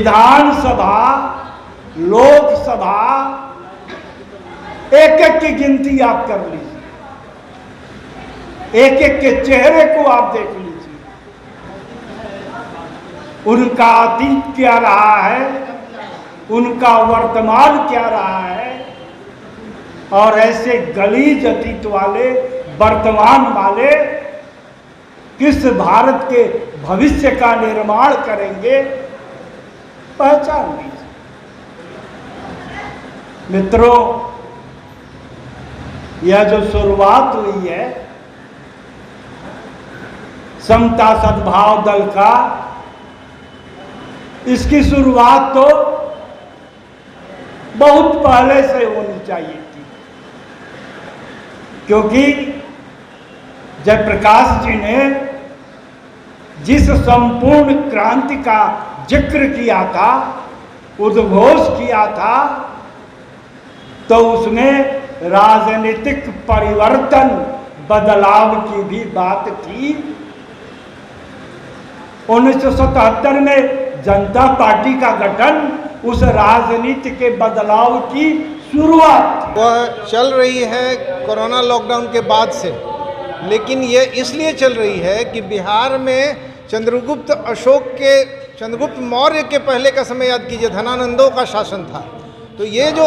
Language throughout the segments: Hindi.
विधानसभा, लोकसभा, एक एक की गिनती आप कर लीजिए, एक एक के चेहरे को आप देख लीजिए, उनका अतीत क्या रहा है, उनका वर्तमान क्या रहा है, और ऐसे गलीज अतीत वाले वर्तमान वाले किस भारत के भविष्य का निर्माण करेंगे, पहचान लीजिए। मित्रों, यह जो शुरुआत हुई है समता सद्भाव दल का, इसकी शुरुआत तो बहुत पहले से होनी चाहिए थी, क्योंकि जयप्रकाश जी ने जिस संपूर्ण क्रांति का जिक्र किया था, उद्घोष किया था, तो उसमें राजनीतिक परिवर्तन, बदलाव की भी बात थी। 1977 में जनता पार्टी का गठन उस राजनीति के बदलाव की शुरुआत थी। वह चल रही है कोरोना लॉकडाउन के बाद से, लेकिन ये इसलिए चल रही है कि बिहार में चंद्रगुप्त मौर्य के पहले का समय याद कीजिए, धनानंदों का शासन था। तो ये जो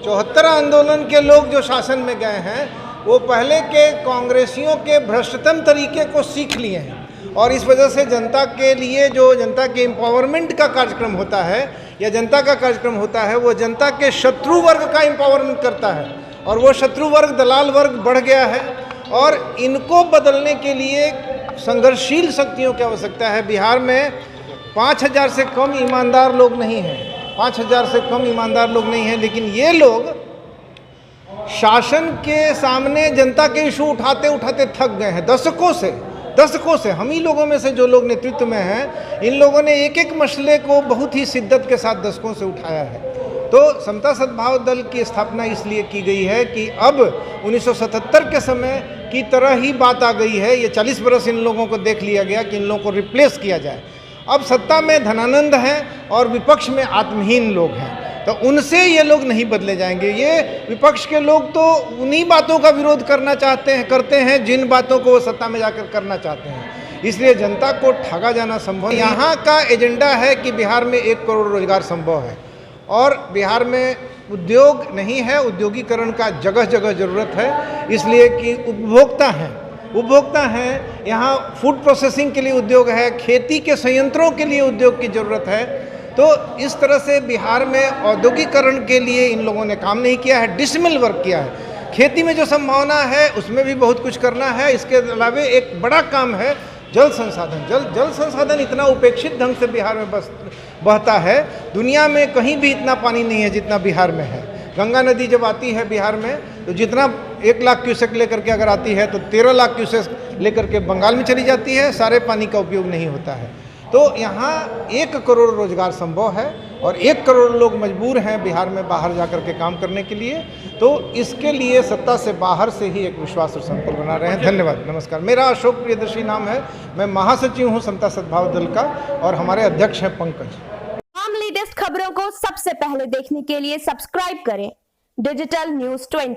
74 आंदोलन के लोग जो शासन में गए हैं, वो पहले के कांग्रेसियों के भ्रष्टतम तरीके को सीख लिए हैं, और इस वजह से जनता के लिए जो जनता के एम्पावरमेंट का कार्यक्रम होता है या जनता का कार्यक्रम होता है, वो जनता के शत्रु वर्ग का एम्पावरमेंट करता है, और वो शत्रु वर्ग, दलाल वर्ग बढ़ गया है, और इनको बदलने के लिए संघर्षशील शक्तियों की आवश्यकता है। बिहार में 5000 से कम ईमानदार लोग नहीं हैं, 5000 से कम ईमानदार लोग नहीं हैं, लेकिन ये लोग शासन के सामने जनता के इशू उठाते उठाते थक गए हैं। दशकों से हम ही लोगों में से जो लोग नेतृत्व में हैं, इन लोगों ने एक एक मसले को बहुत ही शिद्दत के साथ दशकों से उठाया है। तो समता सद्भाव दल की स्थापना इसलिए की गई है कि अब 1977 के समय की तरह ही बात आ गई है। ये 40 बरस इन लोगों को देख लिया गया कि इन लोगों को रिप्लेस किया जाए। अब सत्ता में धनानंद हैं और विपक्ष में आत्महीन लोग हैं, तो उनसे ये लोग नहीं बदले जाएंगे। ये विपक्ष के लोग तो उन्हीं बातों का विरोध करते हैं जिन बातों को वो सत्ता में जाकर करना चाहते हैं। इसलिए जनता को ठगा जाना संभव। यहाँ का एजेंडा है कि बिहार में 1 करोड़ रोजगार संभव है, और बिहार में उद्योग नहीं है, उद्योगीकरण का जगह जगह ज़रूरत है, इसलिए कि उपभोक्ता हैं, यहाँ फूड प्रोसेसिंग के लिए उद्योग है, खेती के संयंत्रों के लिए उद्योग की ज़रूरत है। तो इस तरह से बिहार में औद्योगिकरण के लिए इन लोगों ने काम नहीं किया है, डिसमिल वर्क किया है। खेती में जो संभावना है उसमें भी बहुत कुछ करना है। इसके अलावा एक बड़ा काम है जल संसाधन। जल संसाधन इतना उपेक्षित ढंग से बिहार में बहता है, दुनिया में कहीं भी इतना पानी नहीं है जितना बिहार में है। गंगा नदी जब आती है बिहार में, तो जितना 1 लाख क्यूसेक लेकर के अगर आती है, तो 13 लाख क्यूसेक लेकर के बंगाल में चली जाती है, सारे पानी का उपयोग नहीं होता है। तो यहाँ 1 करोड़ रोजगार संभव है, और 1 करोड़ लोग मजबूर हैं बिहार में बाहर जाकर के काम करने के लिए। तो इसके लिए सत्ता से बाहर से ही एक विश्वास और संकल्प बना रहे हैं। धन्यवाद। नमस्कार, मेरा अशोक प्रियदर्शी नाम है, मैं महासचिव हूँ समता सद्भाव दल का, और हमारे अध्यक्ष हैं पंकज। तमाम लेटेस्ट खबरों को सबसे पहले देखने के लिए सब्सक्राइब करें डिजिटल न्यूज़ 20।